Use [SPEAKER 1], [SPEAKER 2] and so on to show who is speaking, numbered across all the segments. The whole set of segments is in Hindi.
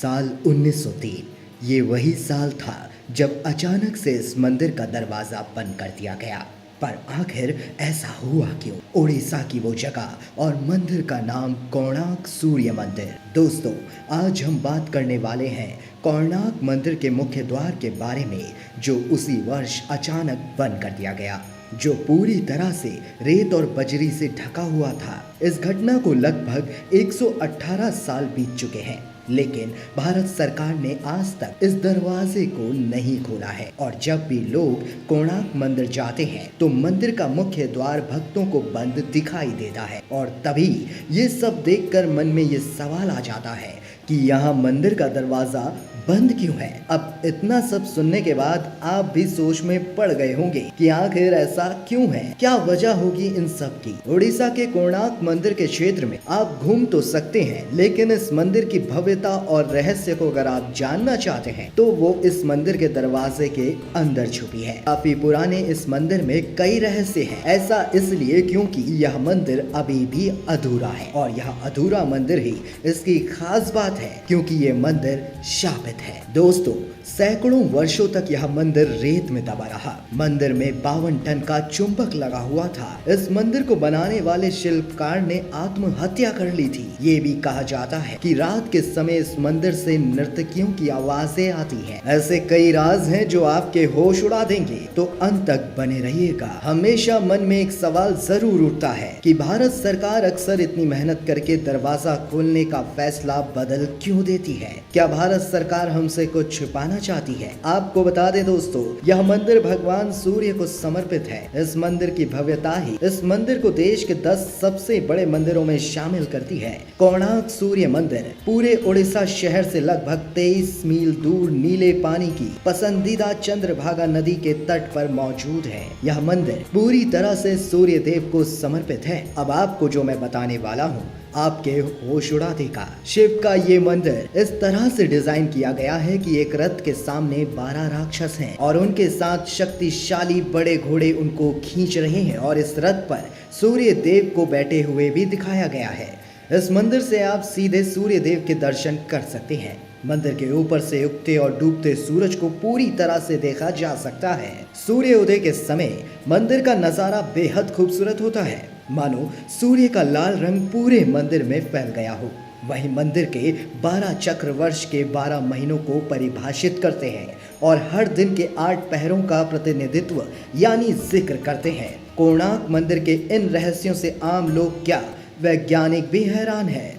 [SPEAKER 1] साल 1903 ये वही साल था जब अचानक से इस मंदिर का दरवाजा बंद कर दिया गया। पर आखिर ऐसा हुआ क्यों? उड़ीसा की वो जगह और मंदिर का नाम कोणार्क सूर्य मंदिर। दोस्तों, आज हम बात करने वाले हैं कोणार्क मंदिर के मुख्य द्वार के बारे में, जो उसी वर्ष अचानक बंद कर दिया गया, जो पूरी तरह से रेत और बजरी से ढका हुआ था। इस घटना को लगभग 118 साल बीत चुके हैं, लेकिन भारत सरकार ने आज तक इस दरवाजे को नहीं खोला है। और जब भी लोग कोणार्क मंदिर जाते हैं तो मंदिर का मुख्य द्वार भक्तों को बंद दिखाई देता है। और तभी ये सब देखकर मन में ये सवाल आ जाता है कि यहाँ मंदिर का दरवाजा बंद क्यों है। अब इतना सब सुनने के बाद आप भी सोच में पड़ गए होंगे कि आखिर ऐसा क्यों है, क्या वजह होगी इन सब की। उड़ीसा के कोणार्क मंदिर के क्षेत्र में आप घूम तो सकते हैं, लेकिन इस मंदिर की भव्यता और रहस्य को अगर आप जानना चाहते हैं तो वो इस मंदिर के दरवाजे के अंदर छुपी है। काफी पुराने इस मंदिर में कई रहस्य हैं। ऐसा इसलिए क्योंकि यह मंदिर अभी भी अधूरा है, और यह अधूरा मंदिर ही इसकी खास बात है, क्योंकि ये मंदिर शापित है। दोस्तों, सैकड़ों वर्षों तक यह मंदिर रेत में दबा रहा। मंदिर में 52 टन का चुंबक लगा हुआ था। इस मंदिर को बनाने वाले शिल्पकार ने आत्महत्या कर ली थी। ये भी कहा जाता है कि रात के समय इस मंदिर से नर्तकियों की आवाजें आती हैं। ऐसे कई राज हैं जो आपके होश उड़ा देंगे, तो अंत तक बने रहिएगा। हमेशा मन में एक सवाल जरूर उठता है कि भारत सरकार अक्सर इतनी मेहनत करके दरवाजा खोलने का फैसला बदल क्यों देती है। क्या भारत सरकार हमसे कुछ छुपाना चाहती है? आपको बता दें दोस्तों, यह मंदिर भगवान सूर्य को समर्पित है। इस मंदिर की भव्यता ही इस मंदिर को देश के 10 सबसे बड़े मंदिरों में शामिल करती है। कोणार्क सूर्य मंदिर पूरे उड़ीसा शहर से लगभग 23 मील दूर नीले पानी की पसंदीदा चंद्रभागा नदी के तट पर मौजूद है। यह मंदिर पूरी तरह से सूर्य देव को समर्पित है। अब आपको जो मैं बताने वाला हूँ आपके होश उड़ा देगा। शिव का ये मंदिर इस तरह से डिजाइन किया गया है कि एक रथ के सामने 12 राक्षस हैं और उनके साथ शक्तिशाली बड़े घोड़े उनको खींच रहे हैं, और इस रथ पर सूर्य देव को बैठे हुए भी दिखाया गया है। इस मंदिर से आप सीधे सूर्य देव के दर्शन कर सकते हैं। मंदिर के ऊपर से उगते और डूबते सूरज को पूरी तरह से देखा जा सकता है। सूर्य उदय के समय मंदिर का नजारा बेहद खूबसूरत होता है, मानो सूर्य का लाल रंग पूरे मंदिर में फैल गया हो। वहीं मंदिर के 12 चक्र वर्ष के 12 महीनों को परिभाषित करते हैं और हर दिन के 8 पहरों का प्रतिनिधित्व यानी जिक्र करते हैं। कोणार्क मंदिर के इन रहस्यों से आम लोग क्या, वैज्ञानिक भी हैरान है।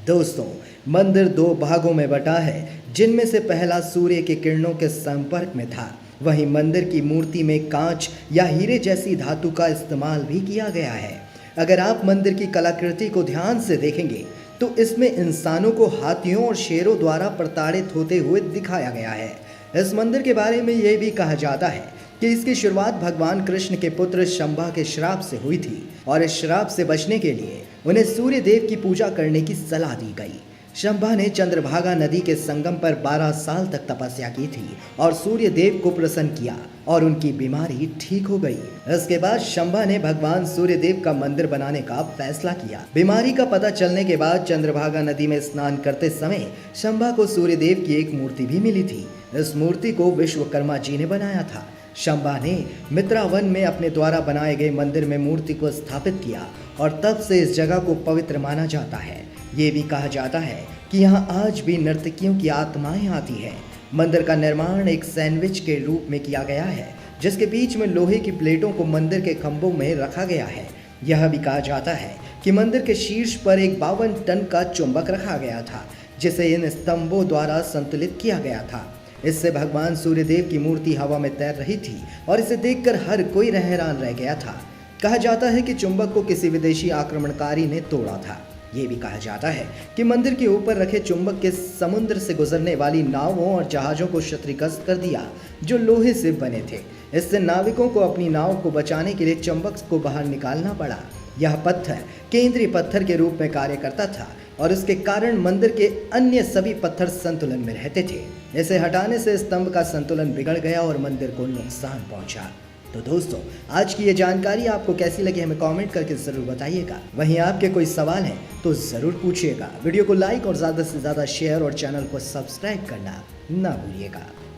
[SPEAKER 1] दोस्तों, मंदिर 2 भागों में बटा है, जिनमें से पहला सूर्य के किरणों के संपर्क में था। वहीं मंदिर की मूर्ति में कांच या हीरे जैसी धातु का इस्तेमाल भी किया गया है। अगर आप मंदिर की कलाकृति को ध्यान से देखेंगे तो इसमें इंसानों को हाथियों और शेरों द्वारा प्रताड़ित होते हुए दिखाया गया है। इस मंदिर के बारे में यह भी कहा जाता है कि इसकी शुरुआत भगवान कृष्ण के पुत्र शंभा के श्राप से हुई थी, और इस श्राप से बचने के लिए उन्हें सूर्य देव की पूजा करने की सलाह दी गई। शंभा ने चंद्रभागा नदी के संगम पर 12 साल तक तपस्या की थी और सूर्य देव को प्रसन्न किया, और उनकी बीमारी ठीक हो गई। इसके बाद शंभा ने भगवान सूर्य देव का मंदिर बनाने का फैसला किया। बीमारी का पता चलने के बाद चंद्रभागा नदी में स्नान करते समय शंभा को सूर्य देव की एक मूर्ति भी मिली थी। इस मूर्ति को विश्वकर्मा जी ने बनाया था। शंभा ने मित्रावन में अपने द्वारा बनाए गए मंदिर में मूर्ति को स्थापित किया, और तब से इस जगह को पवित्र माना जाता है। ये भी कहा जाता है कि यहाँ आज भी नर्तकियों की आत्माएं आती हैं। मंदिर का निर्माण एक सैंडविच के रूप में किया गया है, जिसके बीच में लोहे की प्लेटों को मंदिर के खंभों में रखा गया है। यह भी कहा जाता है कि मंदिर के शीर्ष पर एक 52 टन का चुंबक रखा गया था, जिसे इन स्तंभों द्वारा संतुलित किया गया था। इससे भगवान सूर्यदेव की मूर्ति हवा में तैर रही थी, और इसे देखकर हर कोई हैरान रह गया था। कहा जाता है कि चुंबक को किसी विदेशी आक्रमणकारी ने तोड़ा था। ये भी कहा जाता है कि मंदिर के ऊपर रखे चुंबक के समुद्र से गुजरने वाली नावों और जहाजों को क्षतिग्रस्त कर दिया, जो लोहे से बने थे। इससे नाविकों को अपनी नाव को बचाने के लिए चुंबक को बाहर निकालना पड़ा। यह पत्थर केंद्रीय पत्थर के रूप में कार्य करता था, और इसके कारण मंदिर के अन्य सभी पत्थर संतुलन में रहते थे। इसे हटाने से स्तंभ का संतुलन बिगड़ गया और मंदिर को नुकसान पहुंचा। तो दोस्तों, आज की ये जानकारी आपको कैसी लगी हमें कमेंट करके ज़रूर बताइएगा। वहीं आपके कोई सवाल है तो ज़रूर पूछिएगा। वीडियो को लाइक और ज़्यादा से ज़्यादा शेयर और चैनल को सब्सक्राइब करना ना भूलिएगा।